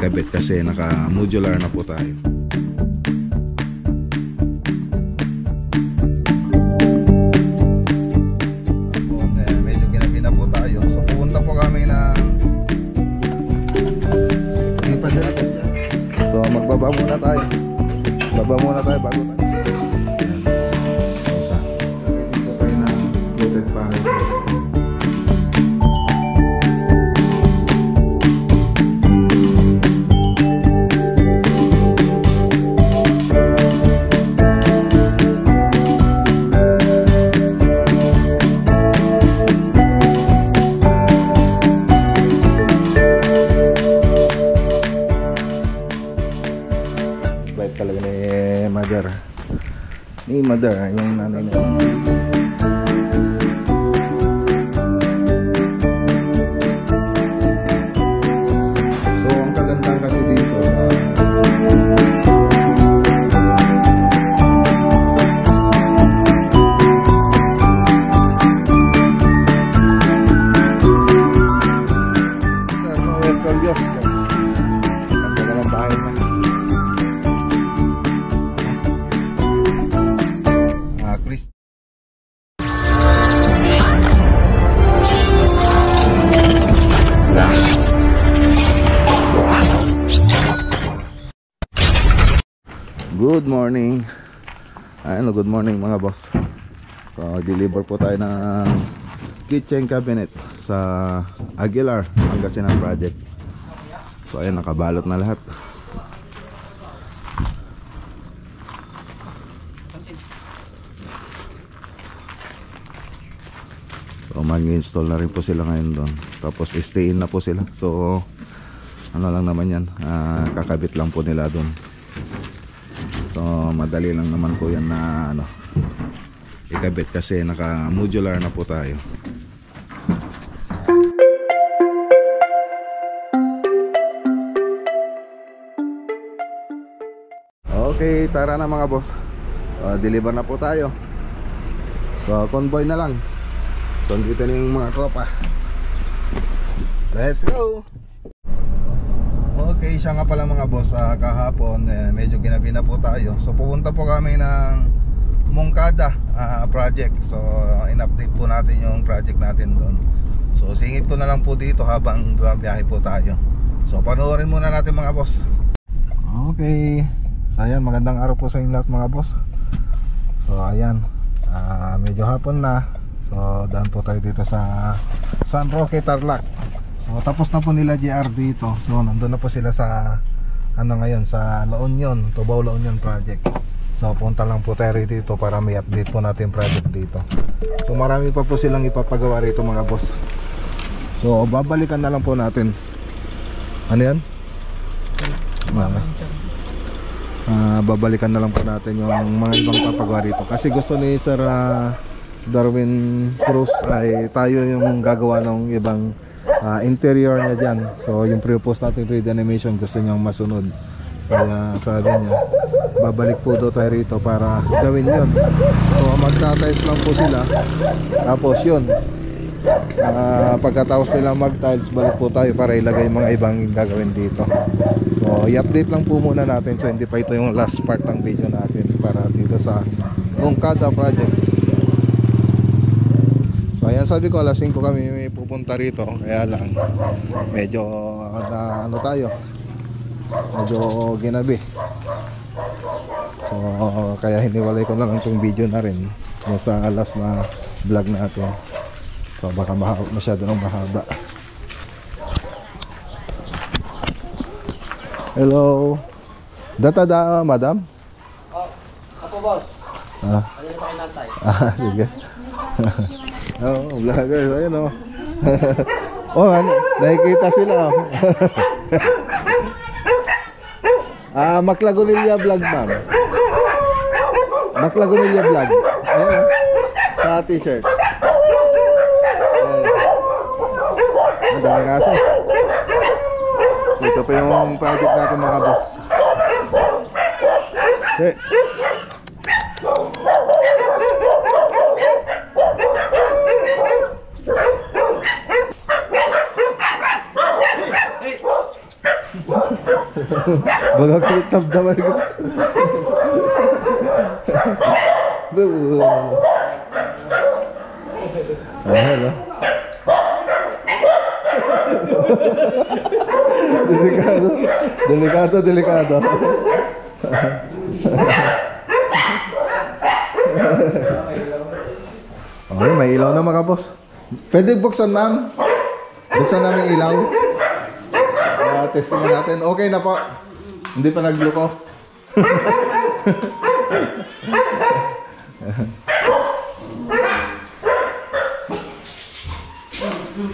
ikabit kasi naka modular na po tayo. Medyo ginabi na po tayo, so pupunta po kami ng so magbaba muna tayo. Baba muna tayo bago tayo. Dito tayo na loaded panel. Talaga ni mother yung nanay niya. So ang kagandahan kasi dito welcome Diyos ang dalang bahay na. Good morning. Ayun, good morning mga boss. So, deliver po tayo ng kitchen cabinet sa Aguilar, Pangasinan project. So, ayun, nakabalot na lahat. So, mag-install na rin po sila ngayon doon. Tapos, stay in na po sila. So, ano lang naman yan, kakabit lang po nila doon. So madali lang naman po yan na ikabit kasi naka modular na po tayo. Okay, tara na mga boss. Deliver na po tayo. So convoy na lang. So dito na yung mga tropa. Let's go. Okay, siya nga pala mga boss, kahapon medyo ginabi na po tayo. So pupunta po kami ng Moncada project. So in-update po natin yung project natin doon. So singit ko na lang po dito habang biyahe po tayo. So panoorin muna natin mga boss. Okay, so ayan, magandang araw po sa inyo lahat mga boss. So ayan, medyo hapon na. So daan po tayo dito sa San Roque, Tarlac. So, tapos na po nila JR dito. So nandun na po sila sa ngayon, sa La Union, Tubao La Union project. So punta lang po tayo dito para may update po natin project dito. So marami pa po silang ipapagawa rito mga boss. So babalikan na lang po natin. Ano yan? Babalikan na lang po natin yung mga ibang papagawa rito. Kasi gusto ni Sir Darwin Cruz ay tayo yung gagawa ng ibang interior niya dyan. So yung pre-post natin 3D animation gusto niyang masunod. Kaya sabi niya babalik po daw tayo rito para gawin yun. So magta-tiles lang po sila. Tapos yun, pagkatapos nila mag-tiles, balik po tayo para ilagay mga ibang gagawin dito. So i-update lang po muna natin. So hindi pa ito yung last part ng video natin para dito sa Moncada project. So ayan, sabi ko alas 5 kami may pupunta rito. Kaya lang medyo tayo, medyo ginabi. So kaya hiniwalay ko na lang itong video na rin sa alas na vlog natin. So baka masyado nang mahaba. Hello. Data madam? Ako boss. Ano na tayo nantay? Sige. Oh, vloggers, ayun oh. Oh, nakikita sila. Maclagunilla vlog, ma'am. Maclagunilla vlog. Ayun, sa t-shirt. Ang daming aso. Ito pa yung project natin mga boss. Okay. Baga kami tabdaman ko. Hello. Delikado. Delikado, delikado. Okay, may ilaw na mga boss. Pwede buksan, ma'am. Buksan namin ilaw. Testing natin. Okay na po. Hindi pa nagluko.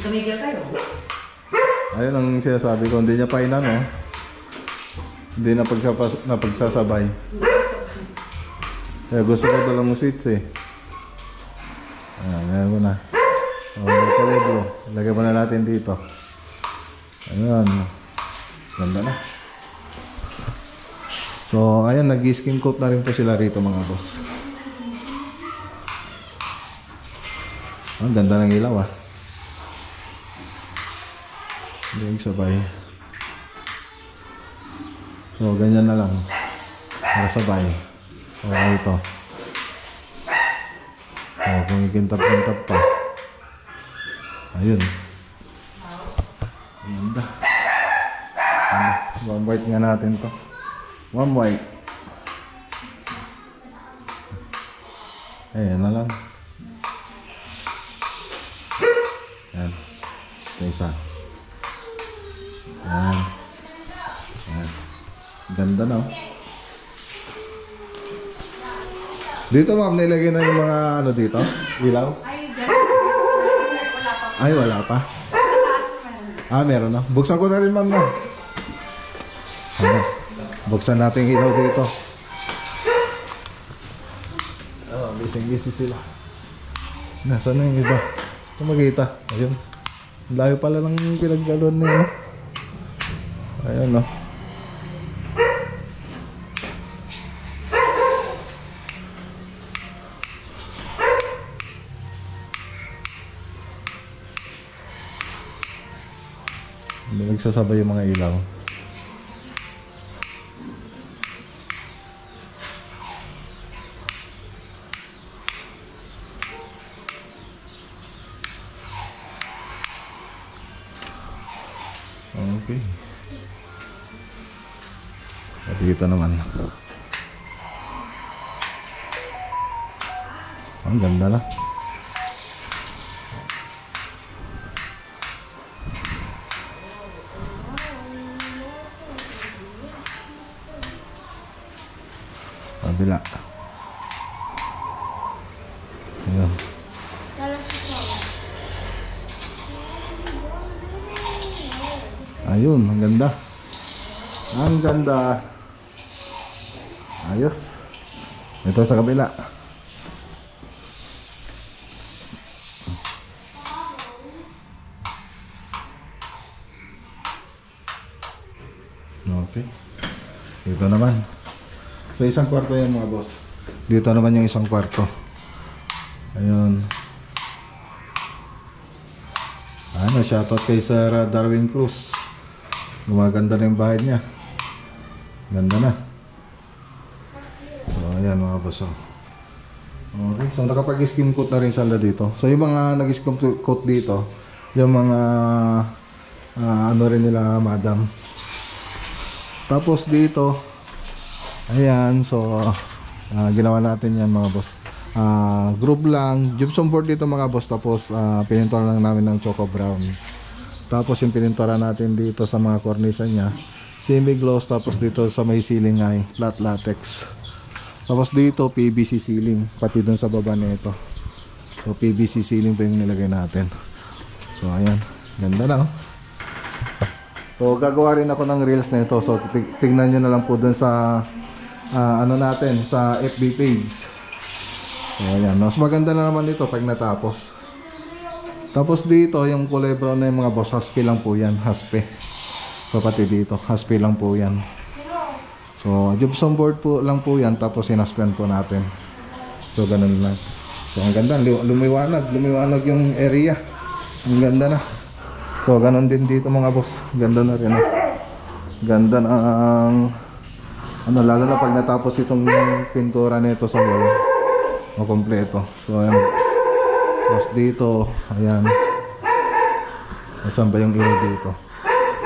Tumigil kayo. Ayun ang sinasabi ko. Hindi niya pa inano. Hindi na pagsasabay. Kaya gusto ko dalawang seats eh. Ayan mo na. May kalibro. Lagay mo na natin dito. Ayan. Ganda na. So, ayan. Nag-skin coat na rin po sila rito mga boss. Ang ganda ng ilaw ah. Hindi sabay. So, ganyan na lang. Para sabay. Okay ito. Oh, kung ikintap-kintap pa. Ayun. Ganda. One white nga natin to. One white. Ayan na lang. Ayan. Ito isa. Ayan. Ayan. Ganda na oh. Dito ma'am, nilagay na yung mga ano dito? Ilaw? Ay, wala pa. Ah, meron na. Buksan ko na rin ma'am na. Ano? Buksan natin yung ilaw dito. Oh, busy sila. Nasaan na yung iba? Ito makita. Ayun. Layo pala ng pinaggalon niya. Ayun no. Nagsasabay yung mga ilaw. Okay. At kita naman. Ang ganda na. Kabila. Ayan. Ayun, ang ganda. Ang ganda. Ayos. Ito sa kabila. Okay. Ito naman. So isang kwarto yan mga boss. Dito naman yung isang kwarto. Ayun. Ano, shoutout kay Sir Darwin Cruz. Gumaganda na yung bahay niya. Ganda na. So ayan mga boss. Okay, so nakapag-skim coat na rin sila dito. So yung mga nag-skim coat dito, yung mga ano rin nila madam. Tapos dito, ayan, so ginawa natin yan mga boss. Group lang, gypsum board dito mga boss. Tapos pinintura lang namin ng choco brown. Tapos yung pinintura natin dito sa mga cornisa nya, semi-gloss. Tapos dito sa may ceiling ay flat latex. Tapos dito PVC ceiling, pati dun sa baba nito. So PVC ceiling pa yung nilagay natin. So ayan, ganda na oh. So gagawa rin ako ng reels na ito. So tingnan nyo na lang po dun sa ano natin, sa FB page. So ayan, mas maganda na naman ito pag natapos. Tapos dito yung kulay brown na yung mga boss, haspe lang po yan, haspe. So pati dito, haspe lang po yan. So gypsum board po lang po yan. Tapos sinaspen po natin. So ganun lang. So ang ganda, lumiwanag yung area. Ang ganda na. So ganun din dito mga boss, ganda na rin. Ganda ng ano, lalo na pag natapos itong pintura nito sa wall o kompleto. So ayan. Tapos dito, ayan. Saan ba yung ilaw dito?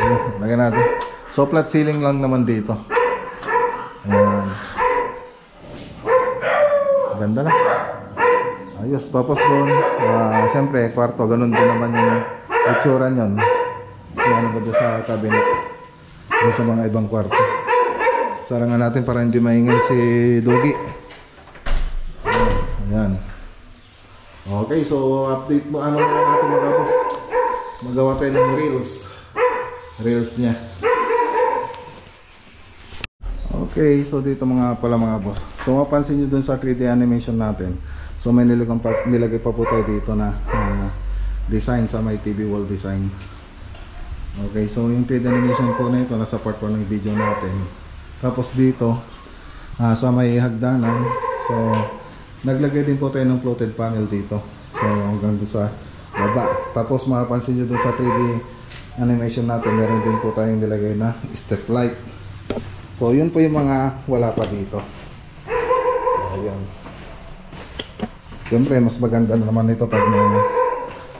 Ayan, lagyan natin. So flat ceiling lang naman dito. Ayan. Ganda na. Ayos. Tapos doon, siyempre, kwarto. Ganun din naman yung itsura nyon. Yan ba doon sa cabinet. Doon sa mga ibang kwarto. Sarangan natin para hindi maingay si Dugi. Ayan. Okay, so update mo. Ano natin magabos? Magawa tayo ng reels niya. Okay, so dito mga pala mga boss. So mapansin nyo dun sa 3D animation natin. So may nilagay pa po tayo dito na design sa may TV wall design. Okay, so yung 3D animation po na ito nasa part 1 ng video natin. Tapos dito sa may hagdanan, so naglagay din po tayo ng floated panel dito. So hanggang doon sa baba. Tapos mapapansin nyo dun sa 3D animation natin, meron din po tayong nilagay na step light. So yun po yung mga wala pa dito. So ayun. Siyempre mas maganda na naman ito pag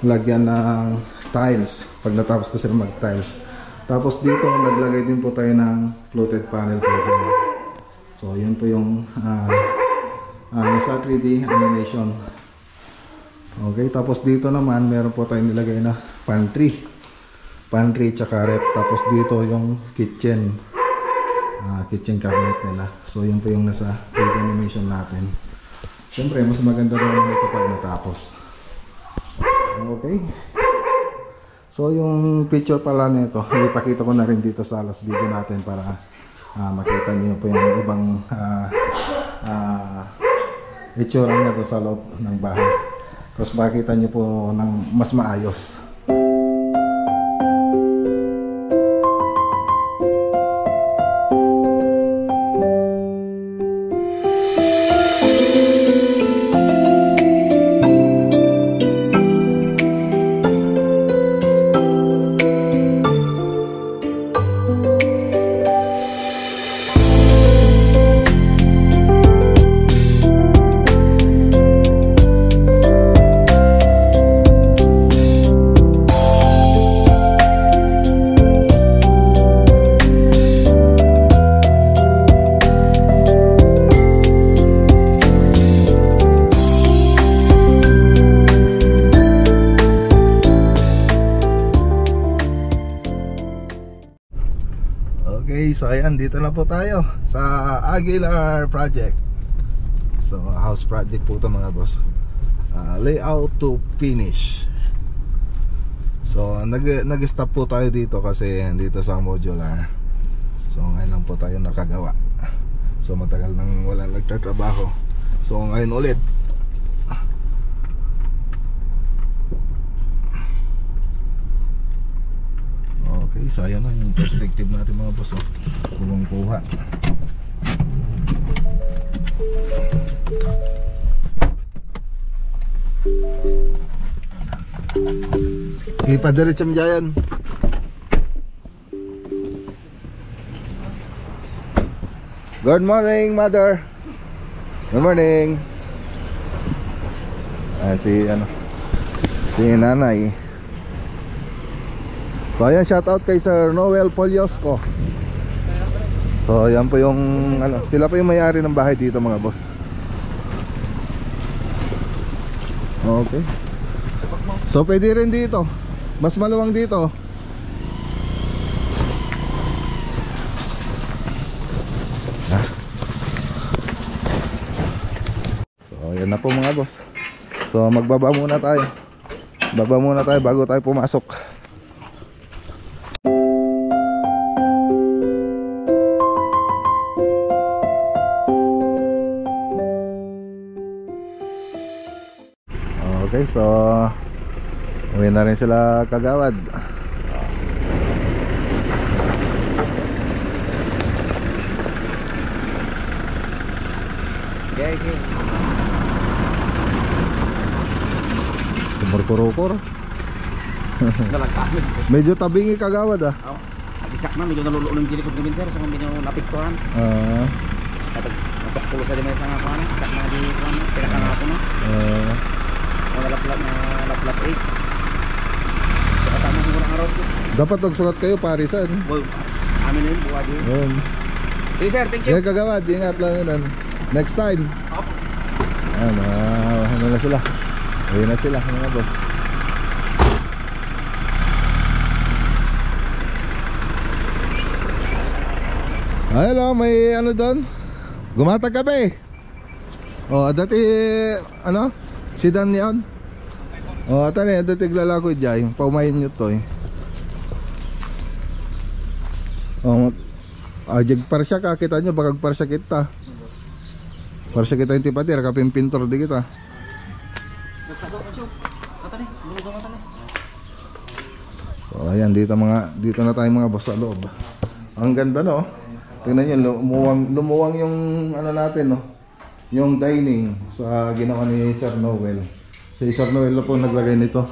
lagyan ng tiles, pag natapos na sila mag tiles. Tapos dito naglagay din po tayo ng floated panel po dito. So yun po yung sa 3D animation. Okay, tapos dito naman meron po tayong nilagay na pantry tsaka rep. Tapos dito yung kitchen cabinet nila. So yun po yung nasa 3D animation natin. Siyempre mas maganda naman ito pag natapos. Okay, so yung picture pala nito ipakita ko na rin dito sa last video natin para makita niyo po yung ibang itsura niya doon sa loob ng bahay. Tapos makita niyo po ng mas maayos. So ayan, dito na po tayo sa Aguilar project. So house project po ito mga boss. Layout to finish. So nag-stop po tayo dito kasi dito sa modular. So ngayon lang po tayo nakagawa. So matagal nang wala nagtatrabaho. So ngayon ulit. Okay, so ayan na yung perspective natin mga boss. Kuha. Ipadiretso mo dyan. Good morning, mother. Good morning. Si nanay. So ayan, shout out kay Sir Noel Poliosco. So ayan po yung sila po yung may-ari ng bahay dito mga boss. Okay. So pwede rin dito. Mas maluwang dito. So ayan na po mga boss. So magbaba muna tayo. Baba muna tayo bago tayo pumasok. Okay, so uwi na rin sila kagawad. Okay. Kumur-kurukor. Medyo tabingi kagawad ah. Isak na, medyo nalululo ng gilikod namin sir, so medyo napiktuhan. Kapag napakpulo sa dimay sa nga kuhan, isak na di kuhan, pinakangako na. So nalaplap 8. So katama ko ng araw ko. Dapat magsukat kayo parisan. Wow, amin na yun, buwa din. Okay sir, thank you. Yan kagawad, ingat lang yun. Next time. Ano na sila. Ayun na sila mga boss. Hello, may ano doon? Gumatag ka ba eh? Oh, dati ano? Si Dan yan. Oh, atane dati glalako jay, paumayin nyo to eh. Oh, jag parsya ka kita nyo, bagag parsya kita. Parsya kita yung tipatir, kaping pintor di kita. So ayan, dito na tayo mga boss sa loob. Ang ganda no? Tingnan nyo, lumuwang yung ano natin no? Yung dining sa ginawa ni Sir Noel. Si Sir Noel na po naglagay nito.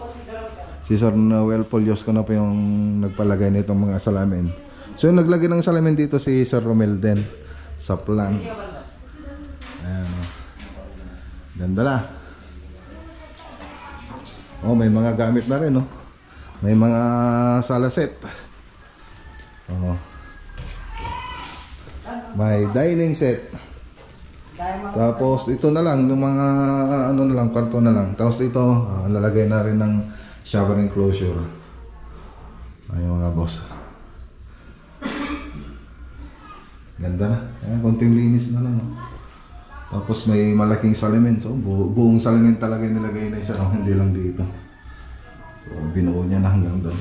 Si Sir Noel Polios ko na po yung nagpalagay nitong mga salamin. So yung naglagay ng salamin dito si Sir Romel din sa plan. Ayan o. Ganda na. Oh, may mga gamit na rin no? May mga sala set. Oh. May dining set. Tapos ito na lang yung mga ano na lang, kwarto na lang. Tapos ito lalagay na rin ng shower enclosure. Ayun mga boss. Ganda na. Ayan, konting linis na lang. Tapos may malaking salamin. So buong salamin talaga nilagay na isa, hindi lang dito. So binuo niya na hanggang doon.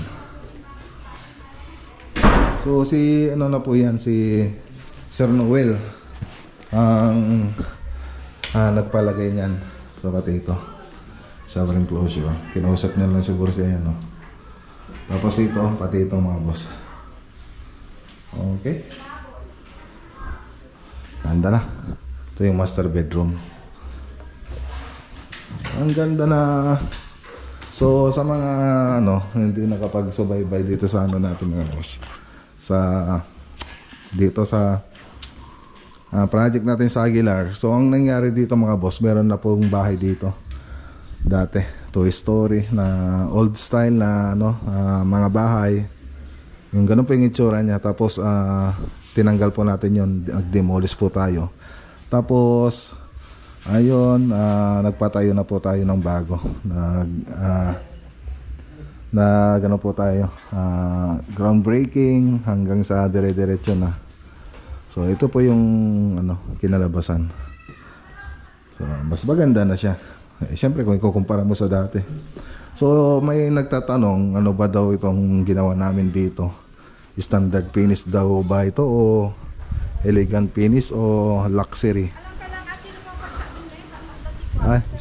So si ano na po yan, si Sir Noel ang nagpalagay niyan sa pati ito shower enclosure. Kinausap niya lang siguro siya yan no? Tapos ito pati itong mga boss. Okay, ganda na. Ito yung master bedroom. Ang ganda na. So sa mga ano hindi nakapagsubaybay dito sa ano natin mga boss, sa dito sa project natin sa Aguilar. So ang nangyari dito mga boss, meron na pong bahay dito dati, 2-story na old style na ano, mga bahay. Yung ganun po yung itsura niya. Tapos tinanggal po natin yun, nag-demolish po tayo. Tapos ayun, nagpatayo na po tayo ng bago. Na gano'n po tayo, groundbreaking hanggang sa dire-diretso na. So ito po yung ano, kinalabasan. So mas maganda na siya. Siyempre kung ikukumpara mo sa dati. So may nagtatanong, ano ba daw itong ginawa namin dito? Standard finish daw ba ito o elegant finish o luxury?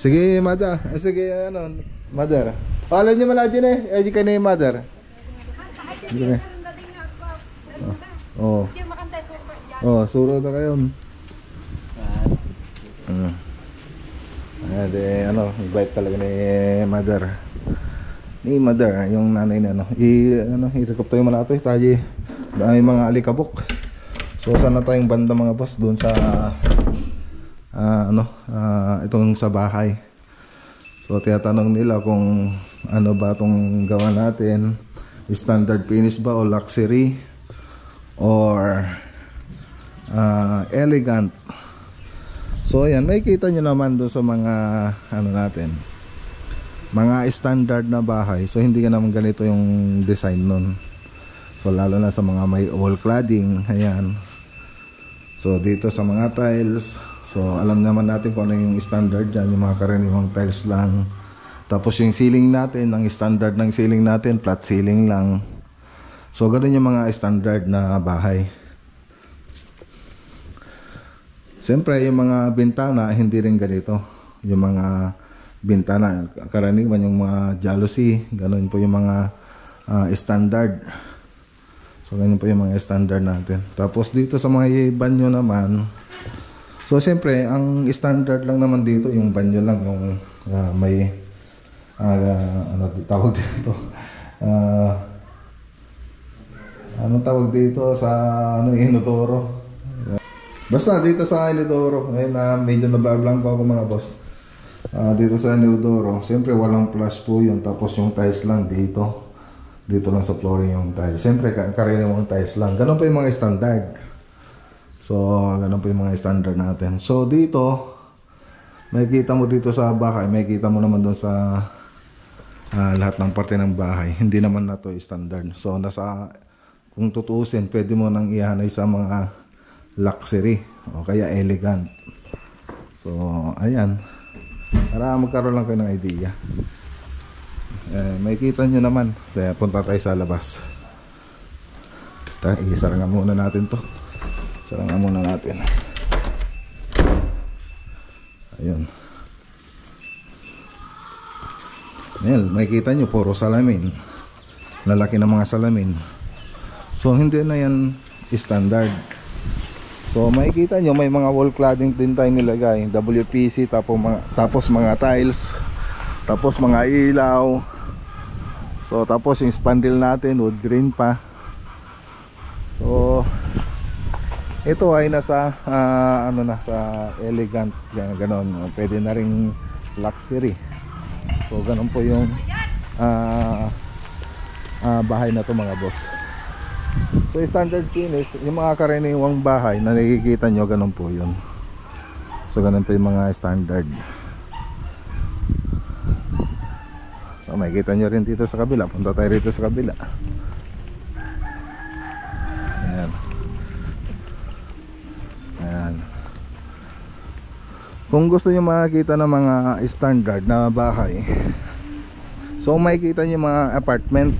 Sige mother. Sige ano, mother. Paano niyo man dyan eh? Ay kayo na yung mother. Sige. Oh. Oh, suro na kayo. Ano, invite talaga ni mother. Ni mother, yung nanay na ano. I-recop tayo man nato, tayo. May mga alikabok. So sana tayong banda mga boss doon sa itong sa bahay. So tinatanong nila kung ano ba itong gawa natin, standard finish ba o luxury or elegant. So ayan, makikita nyo naman doon sa mga ano natin, mga standard na bahay. So hindi ka naman ganito yung design nun. So lalo na sa mga may wall cladding. Ayan. So dito sa mga tiles, so alam naman natin kung ano yung standard dyan, yung mga karaniwang tiles lang. Tapos yung ceiling natin, ang standard ng ceiling natin, flat ceiling lang. So ganun yung mga standard na bahay. Siyempre yung mga bintana hindi rin ganito. Yung mga bintana karaniwan yung mga jalousie, ganun po yung mga standard. So ganun po yung mga standard natin. Tapos dito sa mga banyo naman, so siyempre ang standard lang naman dito yung banyo lang, yung may ano tawag dito, Anong tawag dito sa ano, Inodoro? Basta dito sa Inodoro, medyo nabablang pa ako mga boss. Dito sa Inodoro, siyempre walang plus po yun. Tapos yung tiles lang dito. Dito lang sa flooring yung tiles. Siyempre karaniwang tiles lang. Ganun pa yung mga standard. So, ganun pa yung mga standard natin. So, dito, makikita mo dito sa bahay, makikita mo naman doon sa lahat ng parte ng bahay. Hindi naman na to standard. So, kung tutuusin, pwede mo nang ihanay sa mga luxury o kaya elegant. So, ayan. Para magkaroon lang kayo ng idea. Makikita nyo naman. Kaya punta tayo sa labas. Isarangan muna natin to. Sarangan muna natin. Ayun. Ayan, makikita nyo puro salamin. Lalaki ng mga salamin. So hindi na yan standard. So makikita nyo may mga wall cladding din tayong nilagay. WPC, tapos mga tiles, tapos mga ilaw. So tapos yung spandrel natin wood grain pa. So ito ay nasa sa elegant, ganon. Pwede na ring luxury. So ganon po yung bahay na to mga boss. So standard finish, yung mga karaniwang bahay na nakikita nyo, ganon po yun. So ganon po yung mga standard. So makikita nyo rin dito sa kabila. Punta tayo rito sa kabila. Ayan. Ayan. Kung gusto nyo makikita ng mga standard na bahay, so makikita nyo mga apartment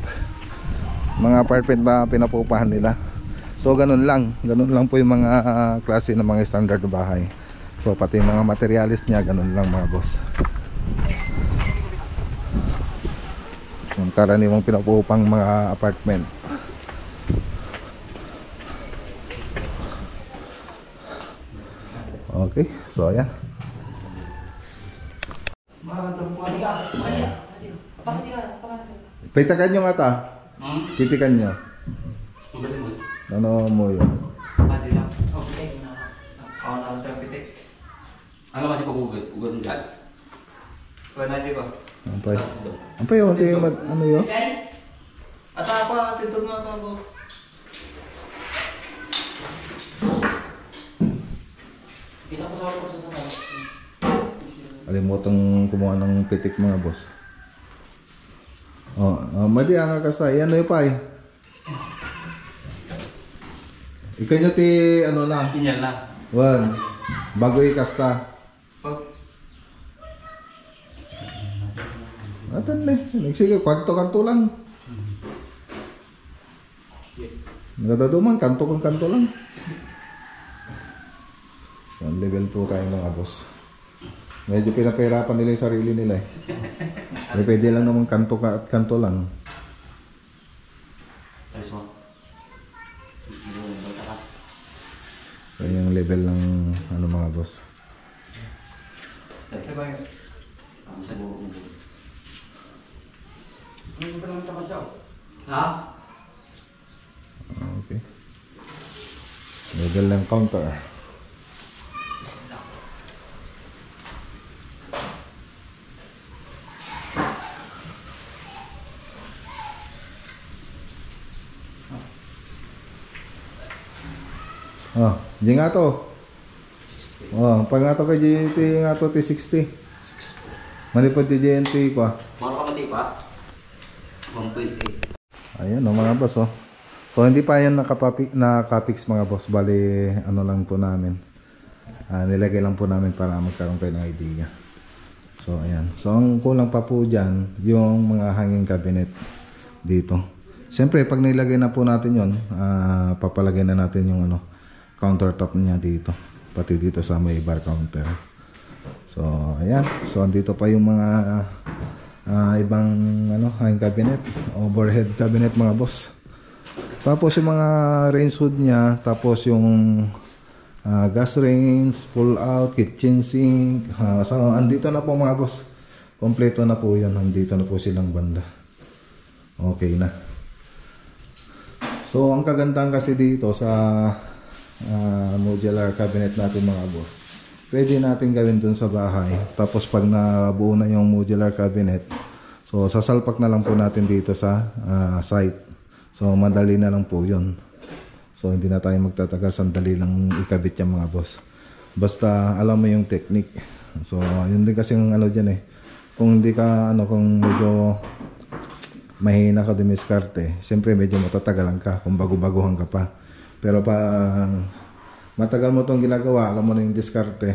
na pinapupahan nila. So ganun lang po yung mga klase ng mga standard na bahay. So pati yung mga materialis niya, ganun lang mga boss. Yung karaniwang pinapupang mga apartment. Okay, so ayan. Pitakan nyo nga ta. Pitikan nyo. Ano mo yun? Ano ba di pag-ugod? Ugod mo dyan? Pwede di ba? Ampay yun, ano yun? Asa ako ang atitog mo ako. Kita ko sa ako sa sana. Alimutang kumuha ng pitik mga boss. Madi ang kakasay. Ano yung pay? Ikaw nyo ti ano na? Sinyal na. Wan. Bago ikasta. Atan na. Sige, kanto-kanto lang. Nagadaduman, kanto lang. Yan, level 2 tayo mga boss. Medyo pinapahirapan nila yung sarili nila eh. Pwede lang naman kanto lang. So yung level ng ano mga boss. Okay. Level ng counter. Di nga to. Pag nga to kay GT nga to T60. Manipod ti GNT ko. Maro ka mati pa? 1.8. Ayan mga boss So hindi pa yan nakapix mga boss. Bali ano lang po namin. Nilagay lang po namin para magkaroon kayo ng idea. So ayan. So ang kulang pa po dyan, yung mga hanging cabinet dito. Siyempre pag nilagay na po natin yon, papalagay na natin yung countertop niya dito. Pati dito sa may bar counter. So ayan. So andito pa yung mga ibang hanging cabinet, overhead cabinet mga boss. Tapos yung mga range hood niya, tapos yung gas range, pull out, kitchen sink. So andito na po mga boss. Kompleto na po 'yan. Andito na po silang banda. Okay na. So ang kagandahan kasi dito sa modular cabinet natin mga boss, pwede natin gawin dun sa bahay. Tapos pag nabuo na yung modular cabinet, so sasalpak na lang po natin dito sa site. So madali na lang po yun. So hindi na tayo magtatagal, sandali lang ikabit yung mga boss. Basta alam mo yung technique. So yun din kasi yung ano dyan eh. Kung hindi ka kung medyo mahina ka dumiskarte, siyempre medyo matatagalan ka kung bago-baguhan ka pa. Pero pa matagal mo itong ginagawa, alam mo na yung diskarte,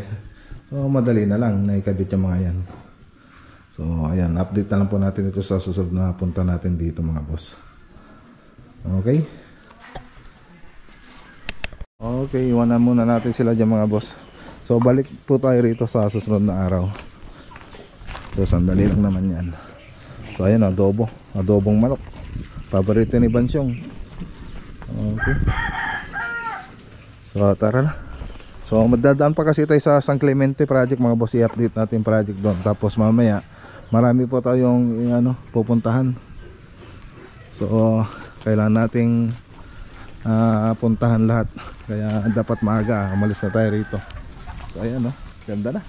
so madali na lang na ikabit yung mga yan. So ayan, update na lang po natin ito sa susunod na punta natin dito mga boss. Okay, iwanan muna natin sila dyan mga boss. So balik po tayo rito sa susunod na araw. So sandali lang naman yan. So ayan, adobong manok, paborito ni Bansyong. Okay, so tara na. So madadaan pa kasi tayo sa San Clemente project mga boss, i-update natin project doon. Tapos mamaya marami po tayong pupuntahan. So kailangan nating puntahan lahat, kaya dapat maaga umalis na tayo rito. So ayan, ganda na.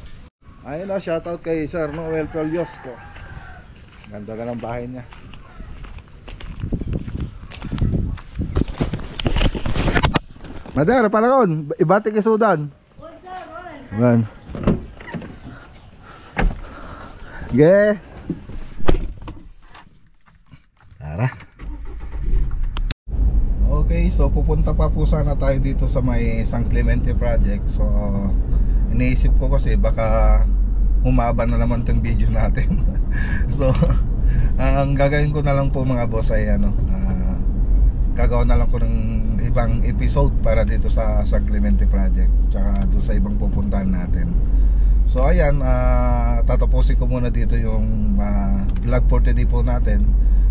Ayun, shoutout kay Sir Noel Poliosco. Ganda na ng bahay niya. Madara, panahon, ibati kay Sudan. Yan. Ge. Tara. Okay, so pupunta pa po sana tayo dito sa may San Clemente project. So iniisip ko kasi baka humaba na naman itong video natin. So ang gagawin ko na lang po mga boss ay gagawa na lang ko ng ibang episode para dito sa San Clemente project, tsaka doon sa ibang pupuntahan natin. So ayan, tatapusin ko muna dito yung vlog for today po natin.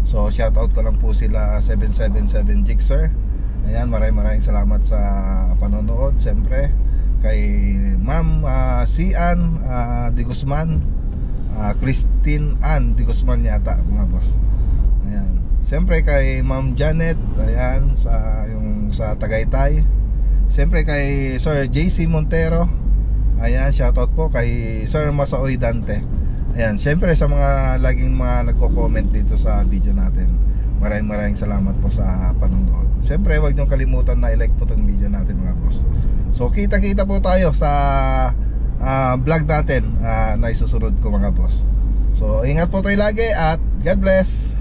So shoutout ko lang po sila 777 Jigsaw. Ayan, maraming salamat sa panonood. Siyempre kay Ma'am Sian Di Guzman, Christine Ann Di Guzman yata mga boss. Ayan, siyempre kay Ma'am Janet, ayan, sa Tagaytay. Siyempre kay Sir JC Montero, ayan, shoutout po kay Sir Masaoy Dante. Ayan, siyempre sa mga laging mga nagko-comment dito sa video natin, maraming salamat po sa panonood. Siyempre huwag niyong kalimutan na i-like po itong video natin mga boss. So kita-kita po tayo sa vlog natin na isusunod ko mga boss. So ingat po tayo lagi at God bless.